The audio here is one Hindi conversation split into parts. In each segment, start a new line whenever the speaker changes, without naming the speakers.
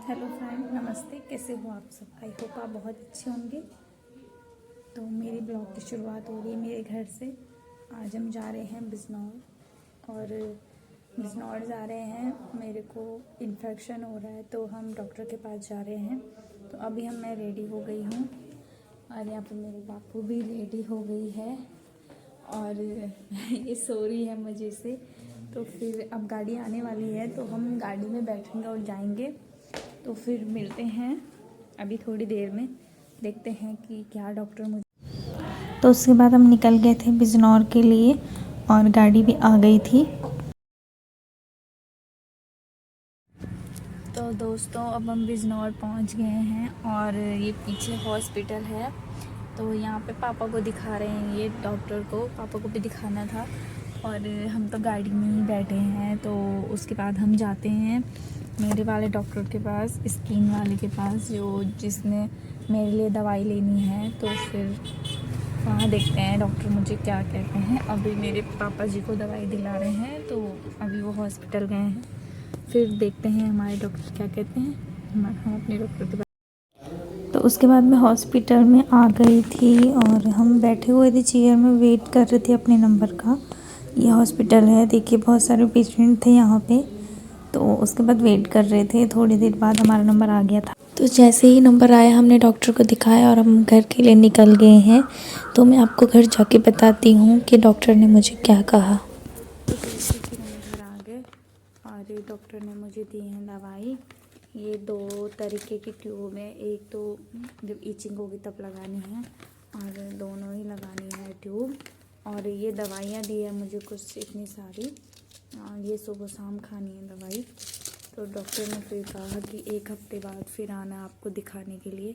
हेलो फ्रेंड, नमस्ते। कैसे हो आप सब? आई होप आप बहुत अच्छे होंगे। तो मेरी ब्लॉग की शुरुआत हो रही है मेरे घर से। आज हम जा रहे हैं बिजनौर और बिजनौर जा रहे हैं। मेरे को इन्फेक्शन हो रहा है तो हम डॉक्टर के पास जा रहे हैं। तो अभी मैं रेडी हो गई हूँ और यहाँ पर मेरे बापू भी रेडी हो गई है और ये सो रही है मज़े से। तो फिर अब गाड़ी आने वाली है तो हम गाड़ी में बैठेंगे और जाएंगे। तो फिर मिलते हैं अभी थोड़ी देर में, देखते हैं कि क्या डॉक्टर मुझे। तो उसके बाद हम निकल गए थे बिजनौर के लिए और गाड़ी भी आ गई थी। तो दोस्तों अब हम बिजनौर पहुंच गए हैं और ये पीछे हॉस्पिटल है। तो यहाँ पे पापा को दिखा रहे हैं, ये डॉक्टर को, पापा को भी दिखाना था। और हम तो गाड़ी में ही बैठे हैं। तो उसके बाद हम जाते हैं मेरे वाले डॉक्टर के पास, स्किन वाले के पास, जिसने मेरे लिए दवाई लेनी है। तो फिर वहाँ देखते हैं डॉक्टर मुझे क्या कहते हैं। अभी मेरे पापा जी को दवाई दिला रहे हैं तो अभी वो हॉस्पिटल गए हैं। फिर देखते हैं हमारे डॉक्टर क्या कहते हैं। हम अपने डॉक्टर के पास। तो उसके बाद मैं हॉस्पिटल में आ गई थी और हम बैठे हुए थे चेयर में, वेट कर रहे थे अपने नंबर का। ये हॉस्पिटल है, देखिए बहुत सारे पेशेंट थे यहाँ पे। तो उसके बाद वेट कर रहे थे, थोड़ी देर बाद हमारा नंबर आ गया था। तो जैसे ही नंबर आया हमने डॉक्टर को दिखाया और हम घर के लिए निकल गए हैं। तो मैं आपको घर जाके बताती हूँ कि डॉक्टर ने मुझे क्या कहा। तो जैसे कि हम घर आ गए और डॉक्टर ने मुझे दी है दवाई। ये 2 तरीके की ट्यूब है, एक तो जब ईचिंग होगी तब लगानी है और दोनों ही लगानी है ट्यूब। और ये दवाइयाँ दी है मुझे कुछ इतनी सारी, ये सुबह शाम खानी है दवाई। तो डॉक्टर ने फिर कहा कि 1 हफ्ते बाद फिर आना आपको दिखाने के लिए।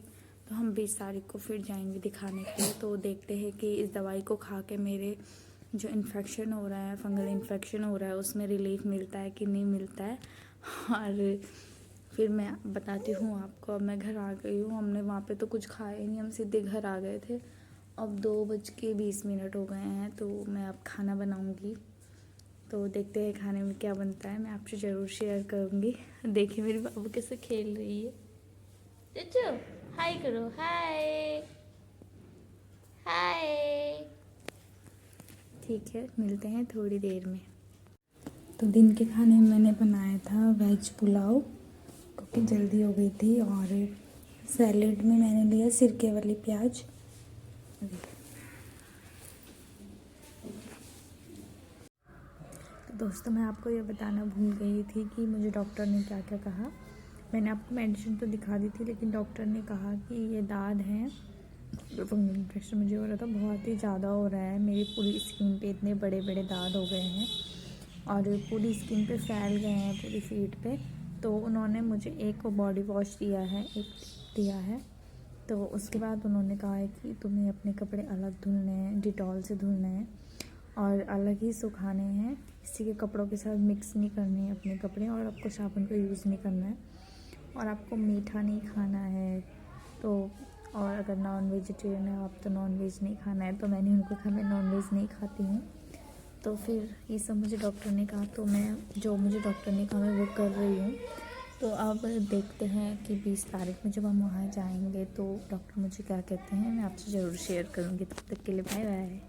तो हम 20 तारीख को फिर जाएंगे दिखाने के लिए। तो देखते हैं कि इस दवाई को खा के मेरे जो इन्फेक्शन हो रहा है, फंगल इन्फेक्शन हो रहा है, उसमें रिलीफ मिलता है कि नहीं मिलता है। और फिर मैं बताती हूँ आपको। अब मैं घर आ गई हूँ, हमने वहाँ पे तो कुछ खाया ही नहीं, हम सीधे घर आ गए थे। अब 2:20 हो गए हैं तो मैं अब खाना बनाऊँगी। तो देखते हैं खाने में क्या बनता है, मैं आपसे ज़रूर शेयर करूँगी। देखिए मेरी बाबू कैसे खेल रही है। चचो हाय करो, हाय हाय। ठीक है, मिलते हैं थोड़ी देर में। तो दिन के खाने में मैंने बनाया था वेज पुलाव, क्योंकि जल्दी हो गई थी। और सैलेड में मैंने लिया सिरके वाली प्याज। दोस्तों मैं आपको ये बताना भूल गई थी कि मुझे डॉक्टर ने क्या क्या कहा। मैंने आपको मेडिसिन तो दिखा दी थी, लेकिन डॉक्टर ने कहा कि ये दाद हैं, फंगल इन्फेक्शन मुझे हो रहा था, बहुत ही ज़्यादा हो रहा है। मेरी पूरी स्किन पे इतने बड़े बड़े दाद हो गए हैं और पूरी स्किन पे फैल गए हैं, पूरी फीट पे। तो उन्होंने मुझे एक बॉडी वॉश दिया है, तो उसके बाद उन्होंने कहा है कि तुम्हें अपने कपड़े अलग धुलने हैं, डिटॉल से धुलने हैं और अलग ही सुखाने हैं। किसी के कपड़ों के साथ मिक्स नहीं करने हैं अपने कपड़े, और आपको साबुन का यूज़ नहीं करना है, और आपको मीठा नहीं खाना है। तो और अगर नॉन वेजिटेरियन है आप तो नॉन वेज नहीं खाना है। तो मैंने उनको कहा मैं नॉन वेज नहीं खाती हूँ। तो फिर ये सब मुझे डॉक्टर ने कहा, तो मैं जो मुझे डॉक्टर ने कहा मैं वो कर रही हूँ। तो अब देखते हैं कि 20 तारीख में जब हम वहाँ जाएंगे तो डॉक्टर मुझे क्या कहते हैं, मैं आपसे ज़रूर शेयर करूँगी। तब तक के लिए बाय बाय।